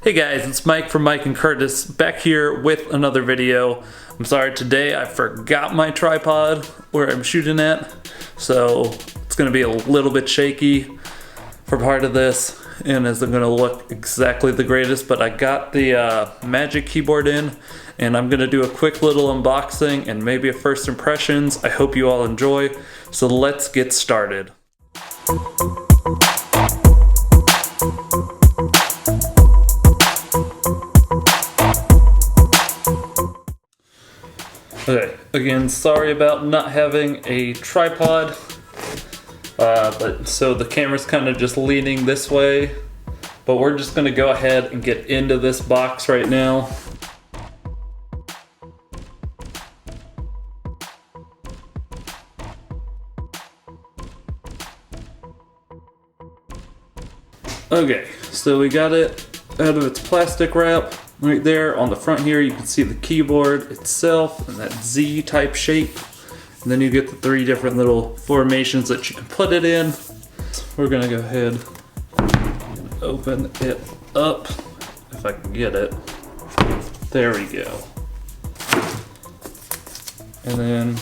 Hey guys, it's Mike from Mike and Curtis back here with another video. I'm sorry, today I forgot my tripod where I'm shooting at, so it's gonna be a little bit shaky for part of this and isn't gonna look exactly the greatest, but I got the Magic Keyboard in and I'm gonna do a quick little unboxing and maybe a first impressions. I hope you all enjoy, so let's get started. Okay, again, sorry about not having a tripod, but so the camera's kind of just leaning this way, but we're just gonna go ahead and get into this box right now. Okay, so we got it out of its plastic wrap. Right there on the front here, you can see the keyboard itself and that Z type shape. And then you get the three different little formations that you can put it in. We're gonna go ahead and open it up, if I can get it. There we go. And then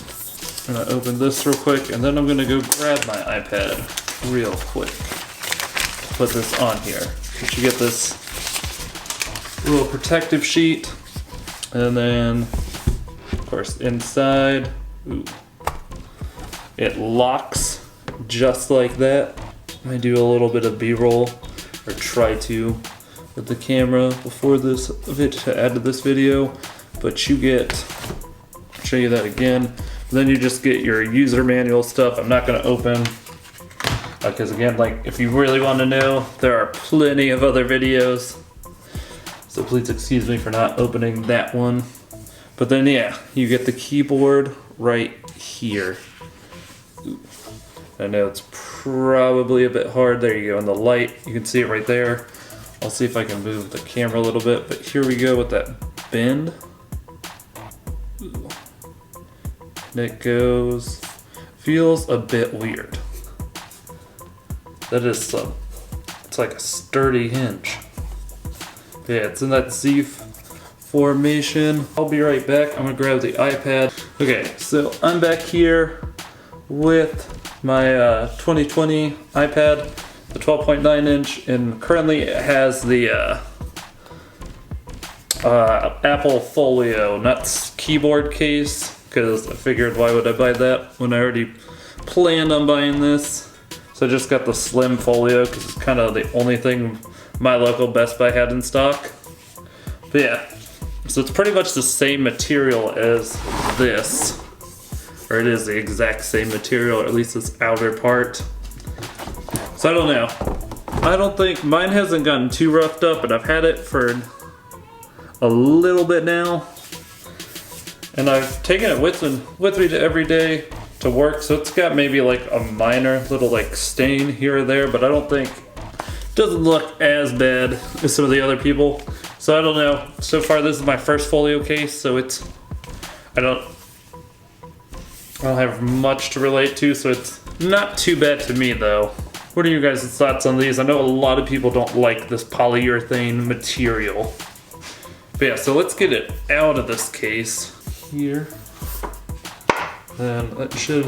I'm gonna open this real quick, and then I'm gonna go grab my iPad real quick. Put this on here. But you get this little protective sheet, and then of course inside, it locks just like that. I do a little bit of B-roll, or try to, with the camera before this to add to this video, but you get, I'll show you that again. Then you just get your user manual stuff. I'm not going to open because again, like, if you really want to know, there are plenty of other videos. So please excuse me for not opening that one. But then yeah, you get the keyboard right here. I know it's probably a bit hard. There you go, in the light, you can see it right there. I'll see if I can move the camera a little bit, but here we go with that bend. And it goes, feels a bit weird. That is it's like a sturdy hinge. Yeah, it's in that Z formation. I'll be right back. I'm gonna grab the iPad. Okay, so I'm back here with my 2020 iPad, the 12.9 inch, and currently it has the Apple Folio nuts keyboard case, because I figured why would I buy that when I already planned on buying this. So I just got the slim folio because it's kind of the only thing my local Best Buy had in stock. But yeah, so it's pretty much the same material as this, or it is the exact same material, or at least this outer part. So I don't know. I don't think, mine hasn't gotten too roughed up, but I've had it for a little bit now. And I've taken it with me to every day to work, so it's got maybe like a minor little like stain here or there, but I don't think, doesn't look as bad as some of the other people. So I don't know. So far this is my first folio case, so it's, I don't have much to relate to, so it's not too bad to me though. What are you guys' thoughts on these? I know a lot of people don't like this polyurethane material. But yeah, so let's get it out of this case here. Then that should,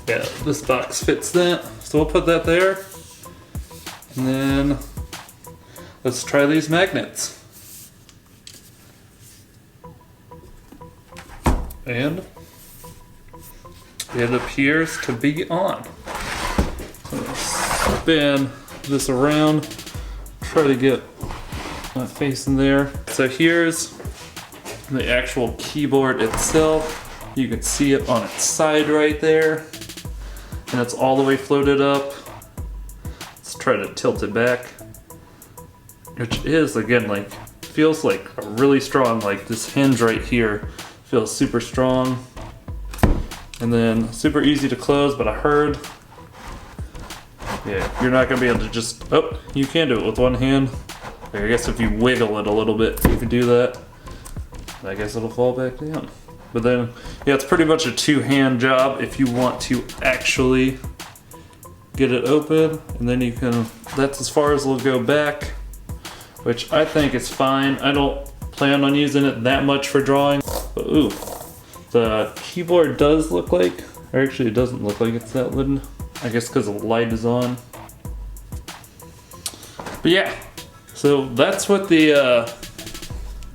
yeah, this box fits that. So we'll put that there. And then let's try these magnets. And it appears to be on. So I'm gonna spin this around, try to get my face in there. So here's the actual keyboard itself. You can see it on its side right there. And it's all the way floated up. Let's try to tilt it back. Which is, again, like, feels like a really strong, like this hinge right here feels super strong. And then super easy to close, but I heard, yeah, you're not gonna be able to just, oh, you can do it with one hand. I guess if you wiggle it a little bit, you can do that. I guess it'll fall back down. But then, yeah, it's pretty much a two-hand job if you want to actually get it open, and then you can, that's as far as it'll go back which I think is fine. I don't plan on using it that much for drawing. But ooh, the keyboard does look like, or actually it doesn't look like it's that lit. I guess because the light is on. But yeah, so that's what the,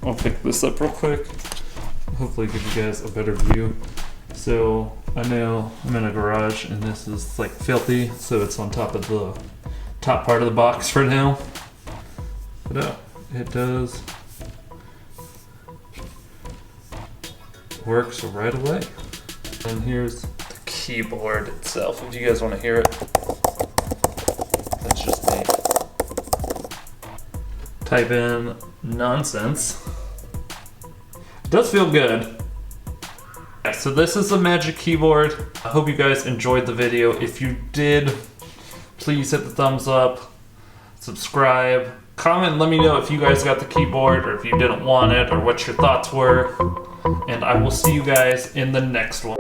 I'll pick this up real quick. Hopefully give you guys a better view. So I know I'm in a garage and this is like filthy, so it's on top of the top part of the box for now. But it does works right away. And here's the keyboard itself, if you guys want to hear it. That's just me. Type in nonsense. It does feel good. Yeah, so this is the Magic Keyboard. I hope you guys enjoyed the video. If you did, please hit the thumbs up, subscribe, comment, let me know if you guys got the keyboard or if you didn't want it or what your thoughts were. And I will see you guys in the next one.